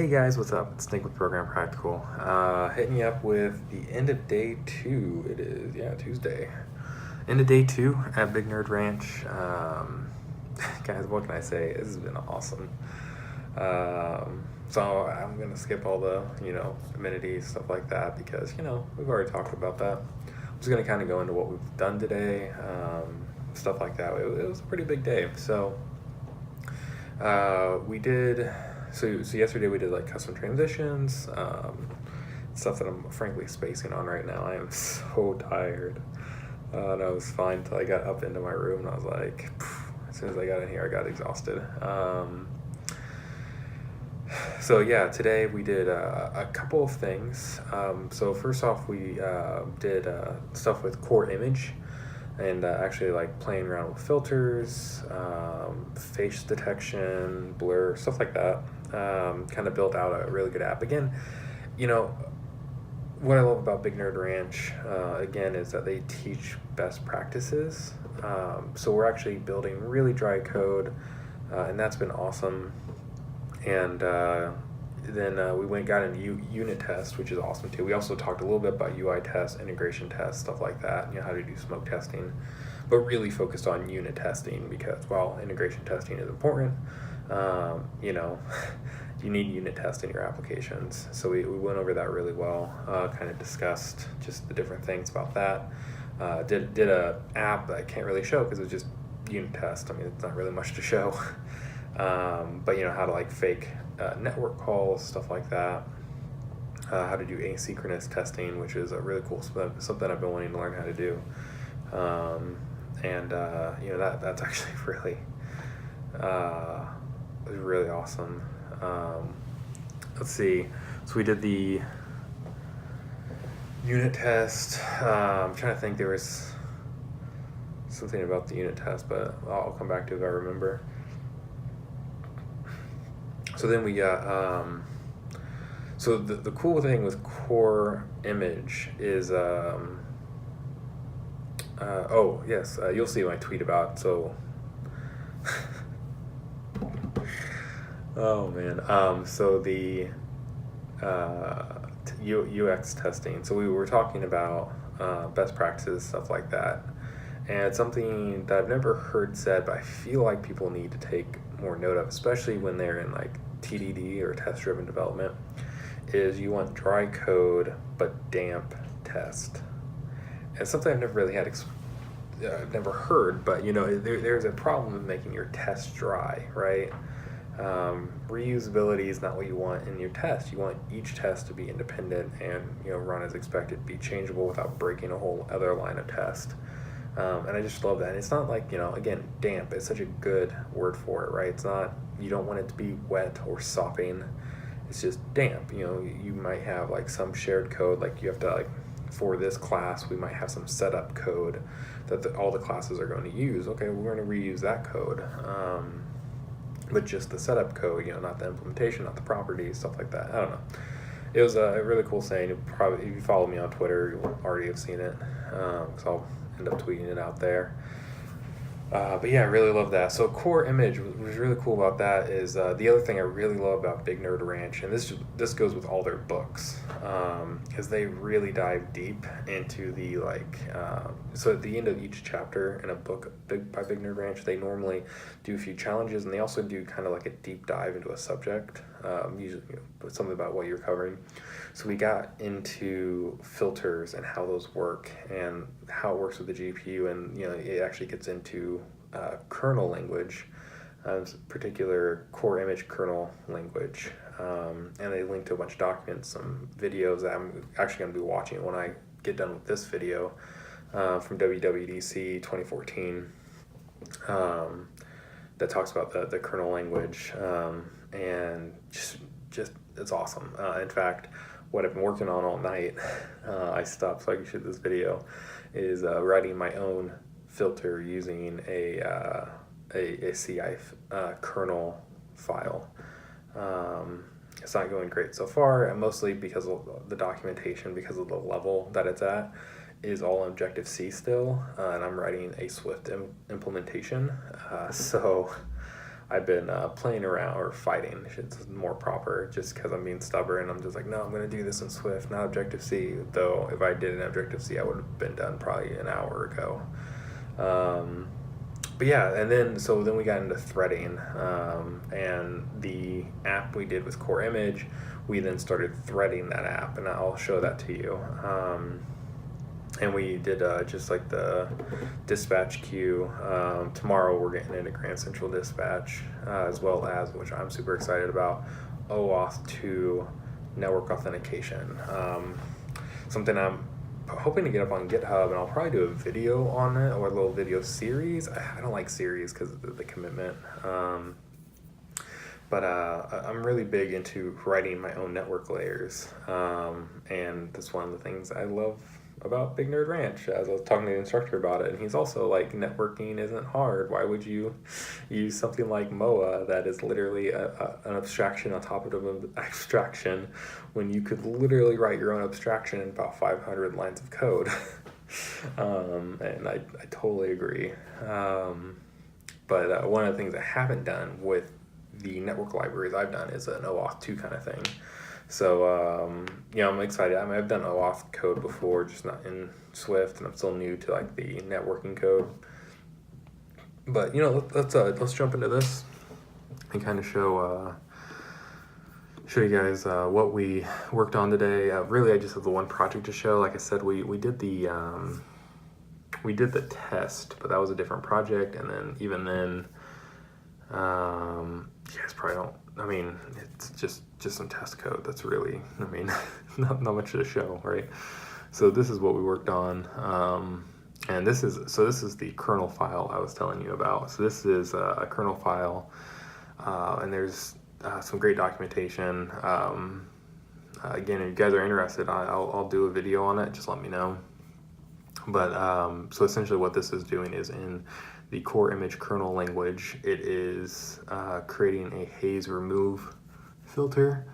Hey guys, what's up? It's Nick with Program Practical. Hitting you up with the end of day 2. It is, Tuesday. End of day 2 at Big Nerd Ranch. Guys, what can I say? This has been awesome. So I'm going to skip all the, amenities, stuff like that, because, we've already talked about that. I'm just going to kind of go into what we've done today, stuff like that. It was a pretty big day. So we did... So yesterday we did like custom transitions, stuff that I'm frankly spacing on right now. I am so tired. And I was fine until I got up into my room and I was like, as soon as I got in here, I got exhausted. So yeah, today we did a couple of things. So first off, we did stuff with core image and actually like playing around with filters, face detection, blur, stuff like that. Kind of built out a really good app. Again, what I love about Big Nerd Ranch, again, is that they teach best practices. So we're actually building really dry code, and that's been awesome. And then we got into unit test, which is awesome too. We also talked a little bit about UI tests, integration tests, stuff like that, how to do smoke testing, but really focused on unit testing because while integration testing is important, you need unit tests in your applications. So we went over that really well, kind of discussed just the different things about that. Did a app that I can't really show because it's just unit test. I mean, it's not really much to show. But how to like fake network calls, stuff like that. How to do asynchronous testing, which is a really cool something I've been wanting to learn how to do. That's actually really awesome. Let's see. So we did the unit test. I'm trying to think. There was something about the unit test, but I'll come back to it if I remember. So then we got, so the cool thing with core image is, you'll see my tweet about, so, oh man, so the UX testing, so we were talking about best practices, stuff like that, and it's something that I've never heard said, but I feel like people need to take more note of, especially when they're in like TDD or test-driven development, is you want dry code but damp test. And something I've never really had, I've never heard, but there's a problem with making your test dry, right? Reusability is not what you want in your test. You want each test to be independent and run as expected, be changeable without breaking a whole other line of test. And I just love that. And it's not like, again, damp. It's such a good word for it, right? It's not, you don't want it to be wet or sopping. It's just damp. You might have like some shared code, like you have to for this class, we might have some setup code that all the classes are going to use. Okay, we're going to reuse that code. But just the setup code, not the implementation, not the properties, stuff like that. I don't know. It was a really cool saying. Probably, if you follow me on Twitter, you'll already have seen it. So I'll end up tweeting it out there. But yeah, I really love that. So core image, was really cool about that is the other thing I really love about Big Nerd Ranch, and this goes with all their books, because they really dive deep into the so at the end of each chapter in a book by Big Nerd Ranch, they normally do a few challenges, and they also do kind of like a deep dive into a subject, usually something about what you're covering. So we got into filters and how those work and how it works with the GPU, and it actually gets into kernel language, particular core image kernel language, and they linked to a bunch of documents, some videos that I'm actually going to be watching when I get done with this video from WWDC 2014 that talks about the kernel language, and just it's awesome. In fact, what I've been working on all night, I stopped so I can shoot this video, is writing my own filter using a CI kernel file. It's not going great so far, and mostly because of the documentation, because of the level that it's at, is all Objective-C still, and I'm writing a Swift implementation. So I've been playing around, or fighting, it's more proper, just because I'm being stubborn. I'm just like, no, I'm going to do this in Swift, not Objective-C. Though if I did an Objective-C, I would have been done probably an hour ago. But yeah, and then we got into threading, and the app we did was Core Image. We then started threading that app, and I'll show that to you. And we did just like the dispatch queue. Tomorrow we're getting into Grand Central Dispatch, as well as, which I'm super excited about, OAuth 2 network authentication. Something I'm hoping to get up on GitHub, and I'll probably do a video on it, or a little video series. I don't like series because of the commitment. But I'm really big into writing my own network layers. And that's one of the things I love about Big Nerd Ranch, as I was talking to the instructor about it, and he's also like, networking isn't hard. Why would you use something like MOA that is literally an abstraction on top of an abstraction, when you could literally write your own abstraction in about 500 lines of code? And I totally agree. But one of the things I haven't done with the network libraries I've done is an OAuth 2 kind of thing. So, I'm excited. I mean, I've done OAuth code before, just not in Swift, and I'm still new to like the networking code. But, let's jump into this and kind of show you guys what we worked on today. Really, I just have the one project to show. Like I said, we did the test, but that was a different project. And then even then, you guys probably don't. I mean, it's just some test code. That's really, not much to show, right? So this is what we worked on, and this is the kernel file I was telling you about. So this is a kernel file, and there's some great documentation. Again, if you guys are interested, I'll do a video on it. Just let me know. But so essentially, what this is doing is, in the core image kernel language, it is creating a haze remove filter.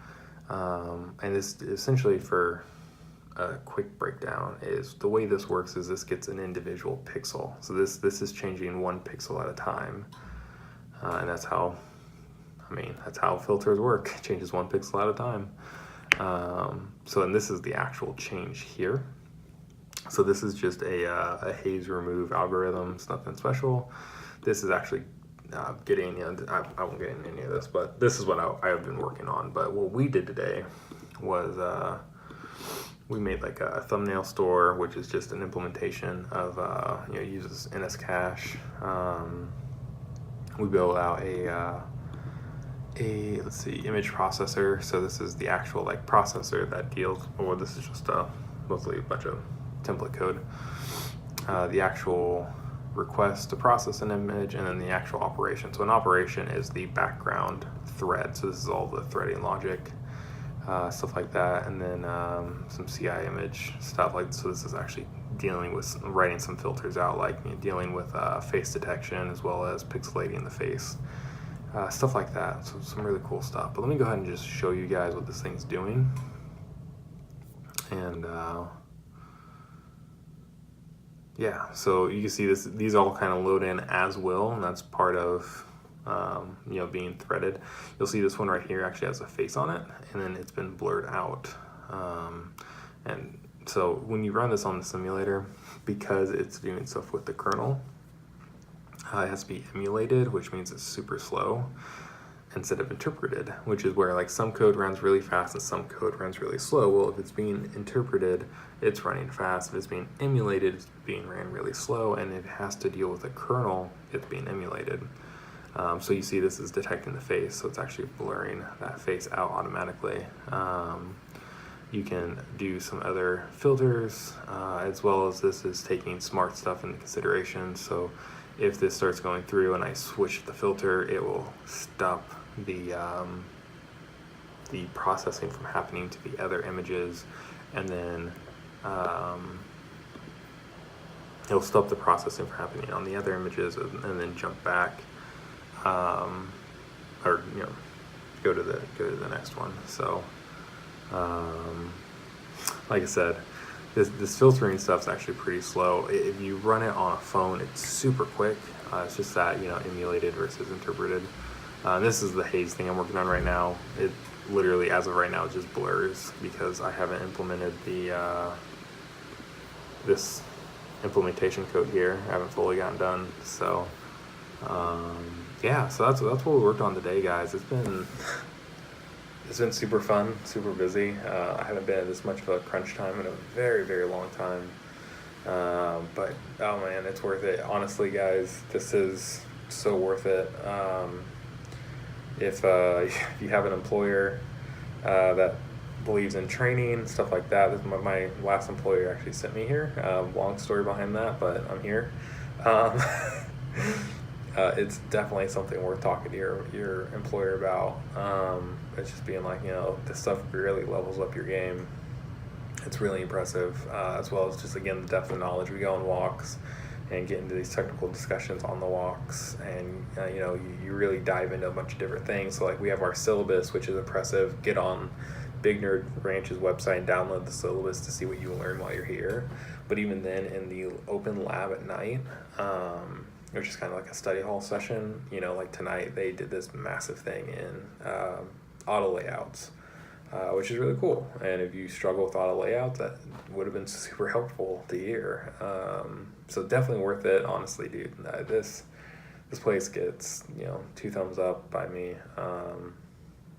And this essentially, for a quick breakdown, is the way this works is this gets an individual pixel. So this is changing one pixel at a time. And that's how filters work. It changes one pixel at a time. And this is the actual change here. So this is just a haze remove algorithm. It's nothing special. This is actually getting, I won't get into any of this, but this is what I have been working on. But what we did today was we made like a thumbnail store, which is just an implementation of, uses NSCache. We built out a image processor. So this is the actual like processor that deals, or this is just mostly a bunch of template code. The actual request to process an image, and then the actual operation. So an operation is the background thread. So this is all the threading logic, stuff like that, and then some CI image stuff like. So this is actually dealing with writing some filters out, like dealing with face detection as well as pixelating the face, stuff like that. So some really cool stuff. But let me go ahead and just show you guys what this thing's doing. And yeah, so you can see these all kind of load in as will, and that's part of being threaded. You'll see this one right here actually has a face on it, and then it's been blurred out. And so when you run this on the simulator, because it's doing stuff with the kernel, it has to be emulated, which means it's super slow, instead of interpreted, which is where like some code runs really fast and some code runs really slow. Well, if it's being interpreted, it's running fast. If it's being emulated, it's being ran really slow. And if it has to deal with a kernel, it's being emulated. So you see this is detecting the face, so it's actually blurring that face out automatically. You can do some other filters, as well as this is taking smart stuff into consideration. So if this starts going through and I switch the filter, it will stop the processing from happening to the other images, and then it'll stop the processing from happening on the other images, and then jump back, or go to the next one. So like I said, this filtering stuff's actually pretty slow. If you run it on a phone, it's super quick. It's just that emulated versus interpreted. This is the haze thing I'm working on right now. It literally, as of right now, just blurs because I haven't implemented the this implementation code here. I haven't fully gotten done. So yeah, so that's what we worked on today, guys. It's been super fun, super busy. I haven't been at this much of a crunch time in a very, very long time. But oh man, it's worth it. Honestly, guys, this is so worth it. If you have an employer that believes in training, stuff like that. This is my last employer actually sent me here. Long story behind that, but I'm here. It's definitely something worth talking to your employer about. It's just being like, this stuff really levels up your game. It's really impressive, as well as just, again, the depth of knowledge. We go on walks and get into these technical discussions on the walks, and you really dive into a bunch of different things. So like we have our syllabus, which is impressive. Get on Big Nerd Ranch's website and download the syllabus to see what you learn while you're here. But even then, in the open lab at night, which is kind of like a study hall session, like tonight they did this massive thing in auto layouts, which is really cool. And if you struggle with auto layouts, that would have been super helpful to hear. So definitely worth it, honestly, dude. This place gets 2 thumbs up by me.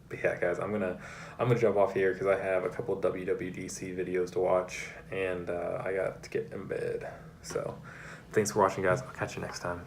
But yeah, guys, I'm gonna jump off here because I have a couple of WWDC videos to watch, and I got to get in bed. So thanks for watching, guys. I'll catch you next time.